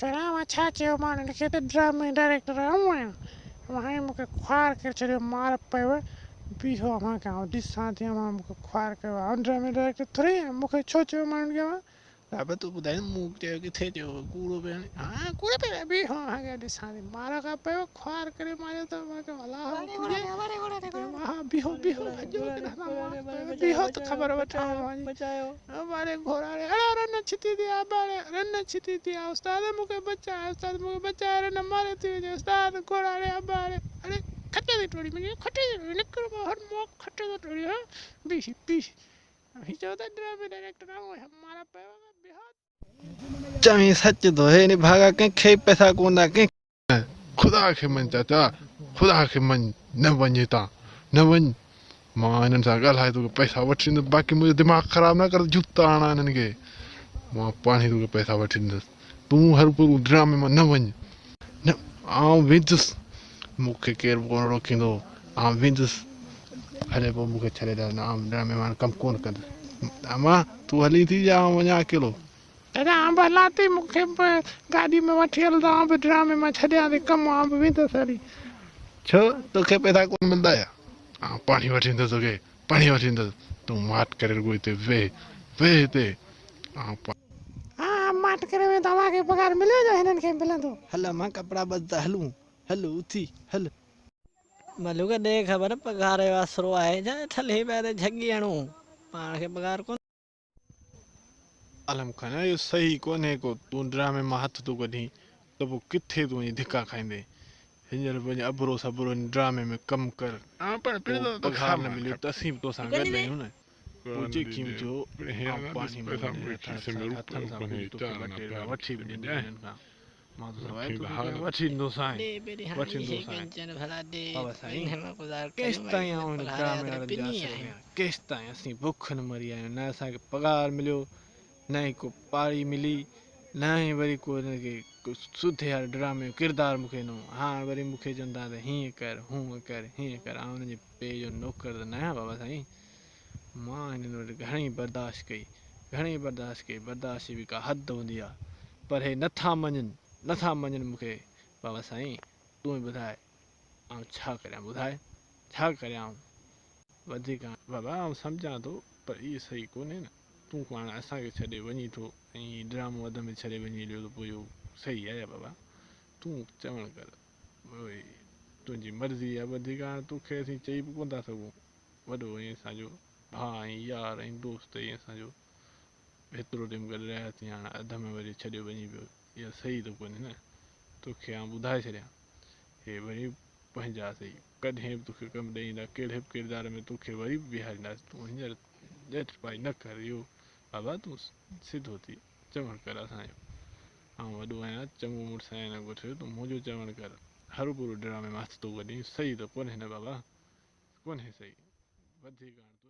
Chorama chacho man ke the drama director amwa. Wahai muke khwar ke chore mar pawe. Biho ma ka dis santi ma muke khwar ke wa drama director thre muke chocho man ke ma. अब तो बुधाई मुक जे के थे जो कूड़ो पे हां कूड़ो पे भी हां आगे dis santi मारा का पे khwar करे मारे तो ma के वाला हो तुझे हां बिहो बिहो जो बिहो तो खबर बता हमारे घोड़ा रे अरे रन छिती दिया बारे रन छिती दिया उस्ताद मुके बच्चा रे न मारे थी उस्ताद घोड़ा रे बारे अरे खट्टे दी टोड़ी में खट्टे निकल बाहर मो खट्टे दी टोड़ी हां बीश बीश हिजो तो ड्रामे डायरेक्टर हमारा पे बिहार चाहे सच तो है नहीं भागा के खे पैसा कोना के खुदा के मन चाचा खुदा के मन न वञेता न वञ मां इन्हनि सां ॻाल्हाए तोखे पैसा वठी ॾींदुसि बाक़ी मुंहिंजो दिमाग़ ख़राबु न कर जूता आणा हिननि खे मां पाण ई तोखे पैसा वठी ॾींदुसि तूं हर पूरो ड्रामे मां न वञ न आउं वेंदुसि मूंखे केरु कोन रोकींदो आउं वेंदुसि हले पोइ मूंखे छॾे ॾे आउं ड्रामे मां कमु कोन कंदुसि अमा तूं हली थी जा आउं वञा अकेलो दादा आंब लाती मुखे गाड़ी में वठी हलदा आंब ड्रामे में छॾिया ते कम आंब वेंदुसि हली छो तोखे पैसा कोन मिलंदा या आउं पाणी वठी ईंदुसि तोखे पाणी वठी ईंदुसि तूं माट करे रुॻो हिते वेह हिते हां माट करे में दवा के पगार मिले जो हिनन के मिलंदो हल मां कपड़ा बदल हलूं हल उथी हल मलुगा दे खबर पगार जो आसरो आहे जा थले पे झगी आणू पाण के पगार कोन आलम खान इहो सही कोन्हे को तूं ड्रामे मां हथ तूं कढी त पोइ किथे तूं वञी धिका खाईंदे हींअर पंहिंजे अबरो सबरो ड्रामे में कमु कर पघार न मिलियो त असीं बि तोसां गॾु आहियूं न पोइ जेकी बि थियो पाणी हथनि सां वठी बि ॾींदो हिननि खां मां तोसां वठी ईंदोसांइ वठी ईंदोसांइ केसि ताईं आउं हिन ड्रामे वारनि जा केसि ताईं असीं बुख न मरी आहियूं न असांखे पघार मिलियो न ई को पाड़ी मिली न ई वरी को हिनखे सुधे वारे ड्रामे जो किरदारु मूंखे ॾिनो हाणे वरी मूंखे चवंदा त हीअं कर हूअं कर हीअं कर आउं हुनजे पे जो नौकर त न आहियां बाबा साईं मां हिननि वटि घणेई बर्दाश्त कई बर्दाश्त जी बि का हद हूंदी आहे पर हे नथा मञनि मूंखे बाबा साईं तूं ई ॿुधाए आउं छा करियां ॿुधाए छा करियां आउं वधीक बाबा आउं सम्झां थो पर इहो सही कोन्हे न तूं हाणे असांखे छॾे वञी थो ऐं ड्रामो वध में छॾे वञी हलियो त पोइ इहो सही आहे बाबा तूं चवणु कर भई तुंहिंजी मर्ज़ी आहे वधीक हाणे तोखे असीं चई बि कोन था सघूं वॾो ऐं असांजो भाउ ऐं यार ऐं दोस्त ऐं असांजो हेतिरो टाइम गॾु रहियासीं हाणे अध में वरी छॾे वञी पियो इहा सही त कोन्हे न तोखे आउं ॿुधाए छॾियां हे वरी पंहिंजा सही कॾहिं बि तोखे कमु ॾेईंदा कहिड़े बि किरदार में तोखे वरी बि बीहारींदासीं तूं हींअर जल्दबाज़ी न कर इहो बाबा तूं सिधो थी चवणु कर असांजो आउं वॾो आहियां चङो मुड़ुसु आहियां न कुझु तूं मुंहिंजो चवणु कर हर पूरो ड्रामे में हथ थो कढी सही त कोन्हे न बाबा कोन्हे सही वधीक